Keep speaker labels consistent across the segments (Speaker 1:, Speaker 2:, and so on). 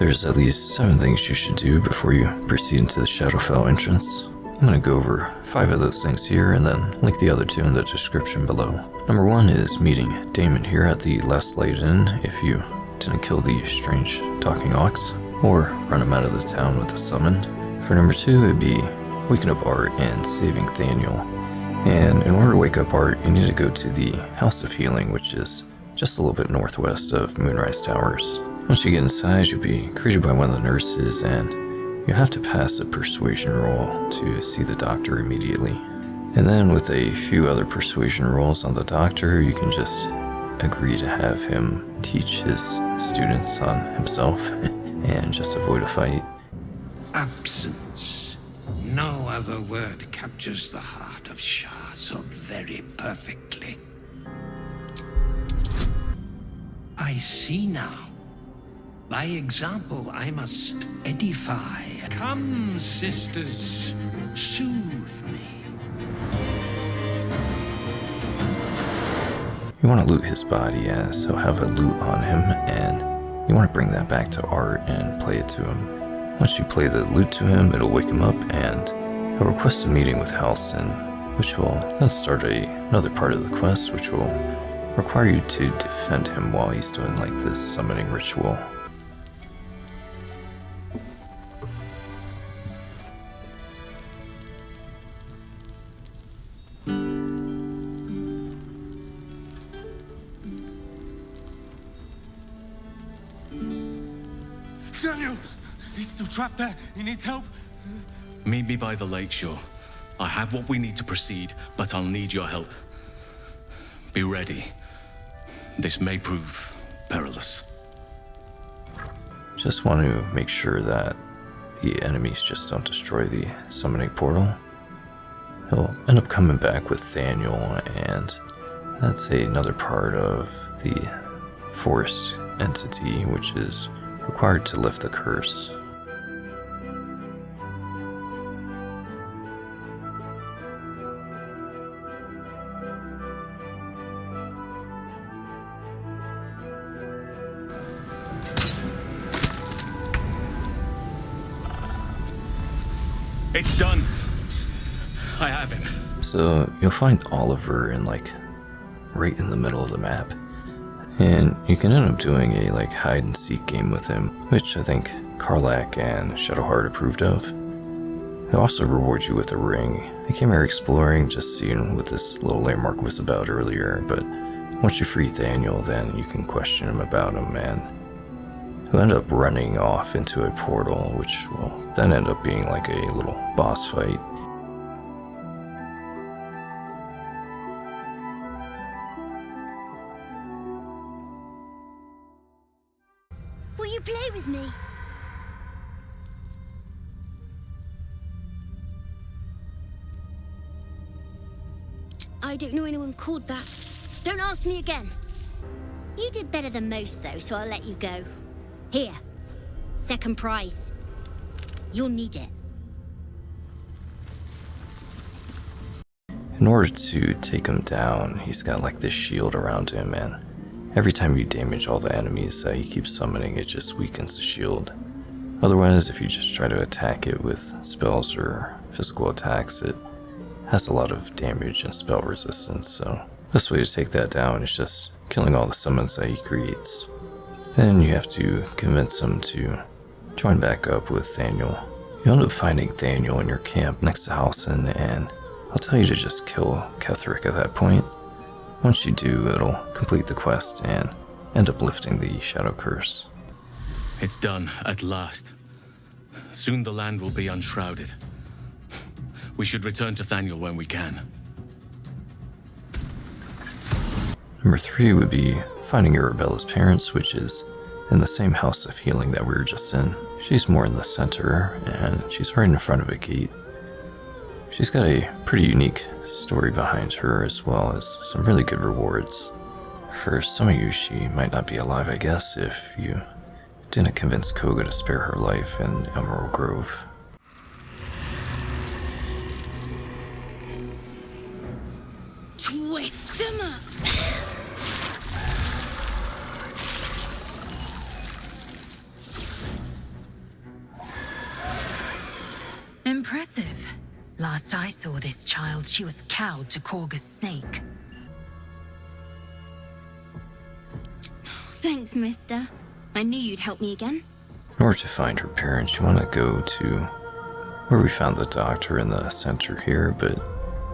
Speaker 1: There's at least 7 things you should do before you proceed into the Shadowfell entrance. I'm going to go over 5 of those things here and then link the other 2 in the description below. Number 1 is meeting Damon here at the Last Light Inn if you didn't kill the strange talking ox, or run him out of the town with a summon. For number 2, it'd be waking up Art and saving Thaniel. And in order to wake up Art, you need to go to the House of Healing, which is just a little bit northwest of Moonrise Towers. Once you get inside, you'll be greeted by one of the nurses, and you have to pass a persuasion roll to see the doctor immediately. And then with a few other persuasion rolls on the doctor, you can just agree to have him teach his students on himself and just avoid a fight.
Speaker 2: Absence. No other word captures the heart of Shah so very perfectly. I see now. By example, I must edify. Come, sisters, soothe me.
Speaker 1: You want to loot his body as he'll have a loot on him, and you want to bring that back to Art and play it to him. Once you play the loot to him, it'll wake him up and he'll request a meeting with Halcyon, which will then start another part of the quest, which will require you to defend him while he's doing like this summoning ritual.
Speaker 3: Thaniel! He's still trapped there. He needs help.
Speaker 4: Meet me by the lakeshore. I have what we need to proceed, but I'll need your help. Be ready. This may prove perilous.
Speaker 1: Just want to make sure that the enemies just don't destroy the summoning portal. He'll end up coming back with Thaniel, and that's another part of the forest entity, which is required to lift the curse.
Speaker 4: It's done. I have him.
Speaker 1: So you'll find Oliver right in the middle of the map. And you can end up doing a hide and seek game with him, which I think Karlach and Shadowheart approved of. He'll also reward you with a ring. I came here exploring, just seeing what this little landmark was about earlier, but once you free Thaniel, then you can question him about him, and he'll end up running off into a portal, which will then end up being like a little boss fight.
Speaker 5: Will you play with me? I don't know anyone called that. Don't ask me again. You did better than most, though, so I'll let you go. Here. Second prize. You'll need it.
Speaker 1: In order to take him down, he's got this shield around him, and every time you damage all the enemies that he keeps summoning, it just weakens the shield. Otherwise, if you just try to attack it with spells or physical attacks, it has a lot of damage and spell resistance, so the best way to take that down is just killing all the summons that he creates. Then you have to convince him to join back up with Thaniel. You'll end up finding Thaniel in your camp next to Halcyon, and I'll tell you to just kill Ketheric at that point. Once you do, it'll complete the quest and end up lifting the Shadow Curse.
Speaker 4: It's done, at last. Soon the land will be unshrouded. We should return to Thaniel when we can.
Speaker 1: Number 3 would be finding Arabella's parents, which is in the same House of Healing that we were just in. She's more in the center, and she's right in front of a gate. She's got a pretty unique story behind her, as well as some really good rewards. For some of you, she might not be alive, I guess, if you didn't convince Koga to spare her life in Emerald Grove.
Speaker 5: Twist 'em up!
Speaker 6: Impressive. Last I saw this child, she was cowed to Korga's snake.
Speaker 5: Thanks, mister. I knew you'd help me again.
Speaker 1: In order to find her parents, you want to go to where we found the doctor in the center here, but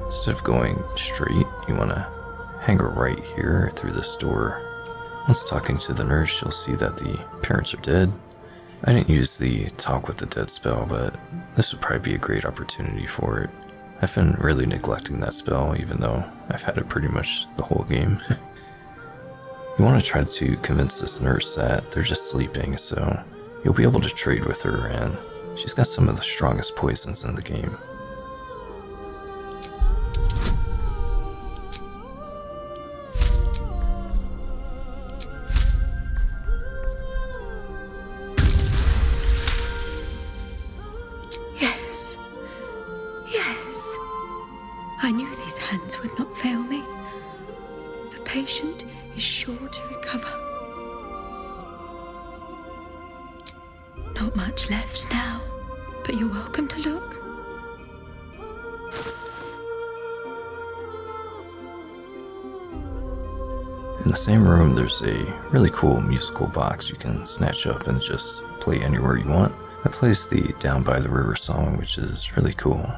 Speaker 1: instead of going straight, you want to hang a right here through this door. Once talking to the nurse, you'll see that the parents are dead. I didn't use the talk with the dead spell, but this would probably be a great opportunity for it. I've been really neglecting that spell, even though I've had it pretty much the whole game. You want to try to convince this nurse that they're just sleeping, so you'll be able to trade with her, and she's got some of the strongest poisons in the game.
Speaker 7: Yes. Yes. I knew these hands would not fail me. The patient is sure to recover. Not much left now, but you're welcome to look.
Speaker 1: In the same room, there's a really cool musical box you can snatch up and just play anywhere you want. That plays the Down by the River song, which is really cool.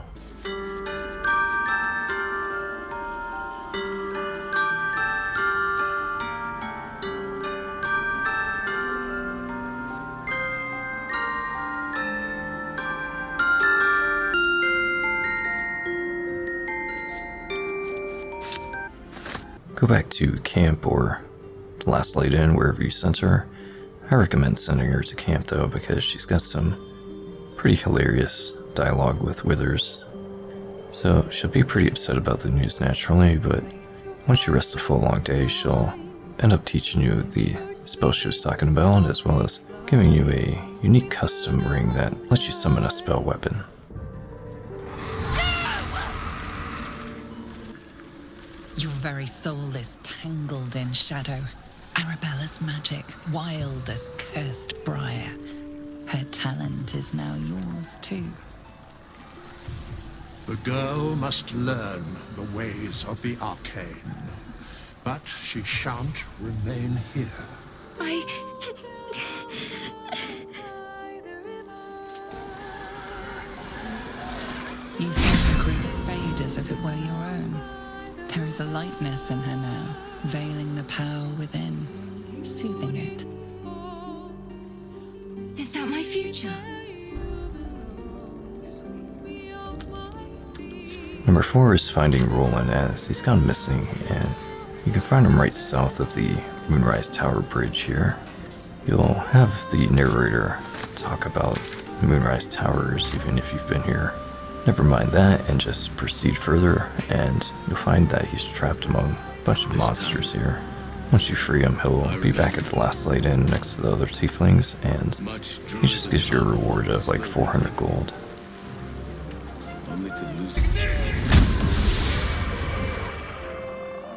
Speaker 1: Go back to camp or the last light in, wherever you sent her. I recommend sending her to camp though, because she's got some pretty hilarious dialogue with Withers. So she'll be pretty upset about the news naturally, but once you rest a full long day, she'll end up teaching you the spell she was talking about, as well as giving you a unique custom ring that lets you summon a spell weapon.
Speaker 6: Your very soul is tangled in shadow. Arabella's magic, wild as cursed briar. Her talent is now yours too.
Speaker 2: The girl must learn the ways of the arcane, but she shan't remain here.
Speaker 6: You feel the grief fade as if it were your own. There is a lightness in her now, veiling the power within, soothing it.
Speaker 5: Is that my future?
Speaker 1: Number 4 is Finding Rolan, as he's gone missing, and you can find him right south of the Moonrise Tower Bridge here. You'll have the narrator talk about Moonrise Towers, even if you've been here. Never mind that, and just proceed further, and you'll find that he's trapped among a bunch of monsters here. Once you free him, he'll be back at the last light in next to the other tieflings, and he just gives you a reward of like 400 gold.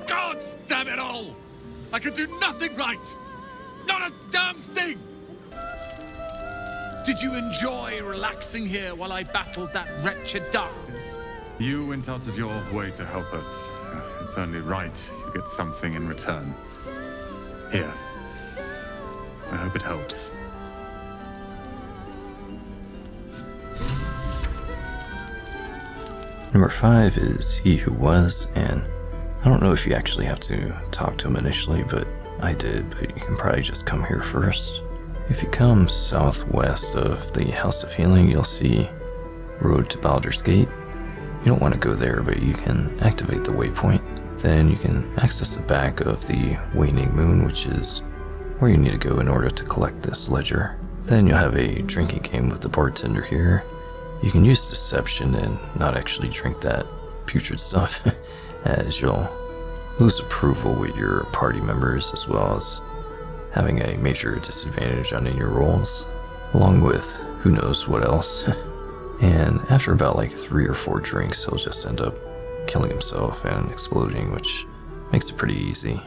Speaker 3: God damn it all! I can do nothing right! Not a damn thing! Did you enjoy relaxing here while I battled that wretched darkness?
Speaker 8: You went out of your way to help us. It's only right you get something in return. Here. I hope it helps.
Speaker 1: Number 5 is He Who Was, and I don't know if you actually have to talk to him initially, but I did, but you can probably just come here first. If you come southwest of the House of Healing, you'll see Road to Baldur's Gate. You don't want to go there, but you can activate the waypoint. Then you can access the back of the Waning Moon, which is where you need to go in order to collect this ledger. Then you'll have a drinking game with the bartender here. You can use deception and not actually drink that putrid stuff, as you'll lose approval with your party members, as well as having a major disadvantage on any of your rolls, along with who knows what else. And after about like 3 or 4 drinks, he'll just end up killing himself and exploding, which makes it pretty easy.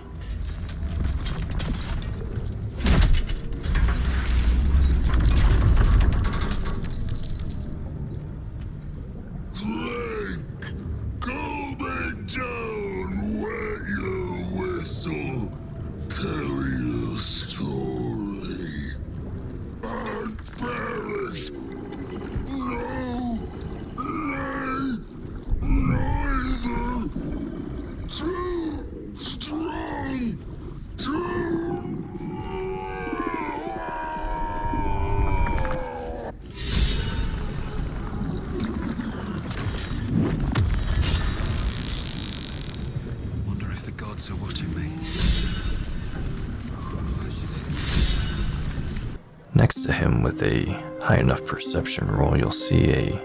Speaker 1: him with a high enough perception roll, you'll see a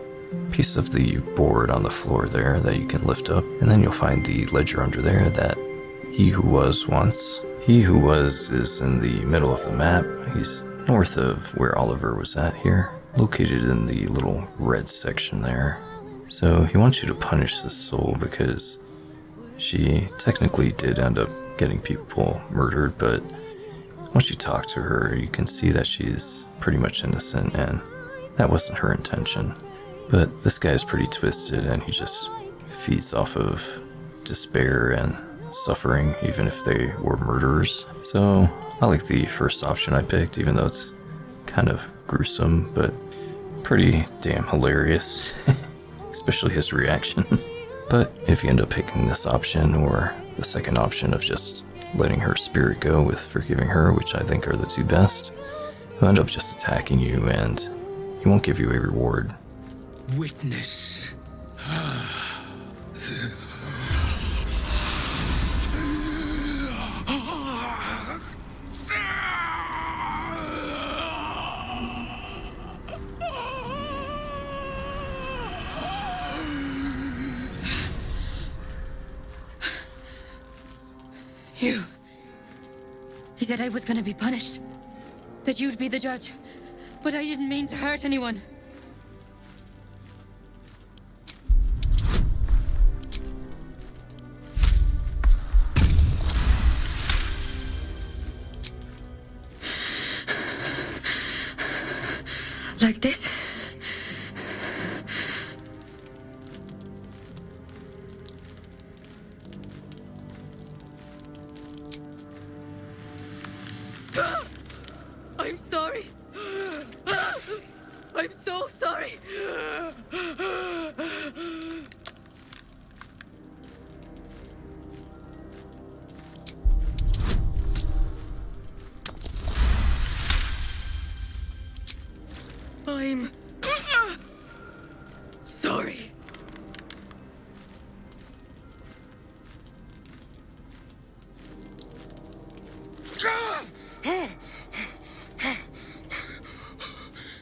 Speaker 1: piece of the board on the floor there that you can lift up, and then you'll find the ledger under there that he who was once. He who was is in the middle of the map. He's north of where Oliver was at here, located in the little red section there. So he wants you to punish this soul because she technically did end up getting people murdered, but once you talk to her, you can see that she's pretty much innocent and that wasn't her intention. But this guy's pretty twisted and he just feeds off of despair and suffering, even if they were murderers. So I like the first option I picked, even though it's kind of gruesome, but pretty damn hilarious, especially his reaction. But if you end up picking this option or the second option of just letting her spirit go with forgiving her, which I think are the two best, he'll end up just attacking you and he won't give you a reward.
Speaker 3: Witness.
Speaker 7: You said I was gonna be punished. That you'd be the judge. But I didn't mean to hurt anyone. Like this? I'm sorry. I'm so sorry. I'm sorry.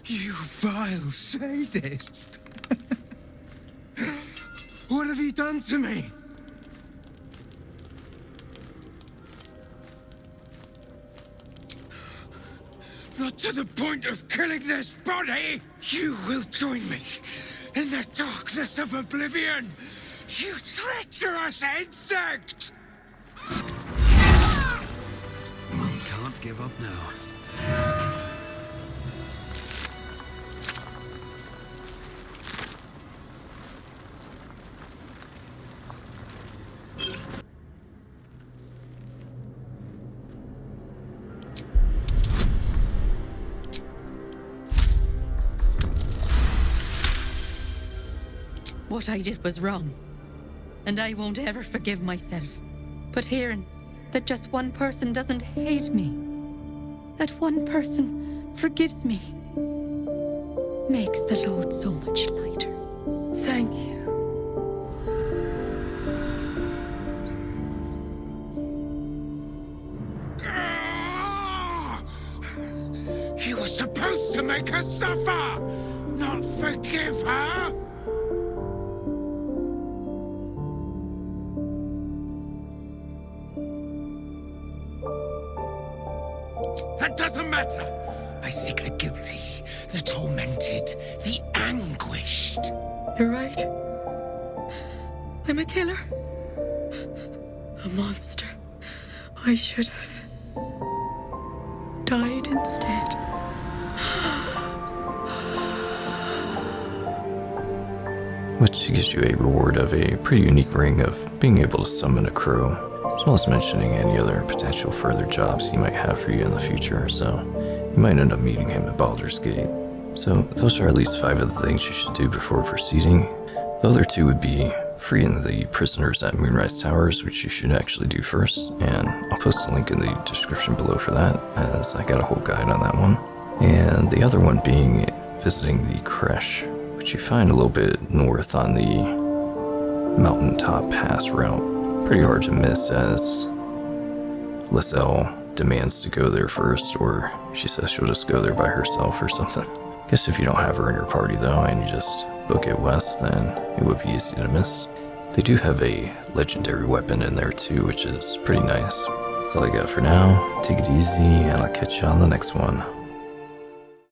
Speaker 3: You vile sadist! What have you done to me? Not to the point of killing this body! You will join me in the darkness of oblivion! You treacherous insect!
Speaker 9: One can't give up now.
Speaker 7: What I did was wrong, and I won't ever forgive myself. But hearing that just one person doesn't hate me, that one person forgives me, makes the load so much lighter. Thank you.
Speaker 3: You were supposed to make her suffer, not forgive her! That doesn't matter! I seek the guilty, the tormented, the anguished.
Speaker 7: You're right. I'm a killer. A monster. I should have died instead.
Speaker 1: Which gives you a reward of a pretty unique ring of being able to summon a crow, as well as mentioning any other potential further jobs he might have for you in the future, so you might end up meeting him at Baldur's Gate. So those are at least 5 of the things you should do before proceeding. The other 2 would be freeing the prisoners at Moonrise Towers, which you should actually do first, and I'll post a link in the description below for that, as I got a whole guide on that one. And the other one being visiting the creche, which you find a little bit north on the mountaintop pass route. Pretty hard to miss, as Lisselle demands to go there first, or she says she'll just go there by herself or something. Guess if you don't have her in your party though, and you just book it west, then it would be easy to miss. They do have a legendary weapon in there too, which is pretty nice. That's all I got for now. Take it easy, and I'll catch you on the next one.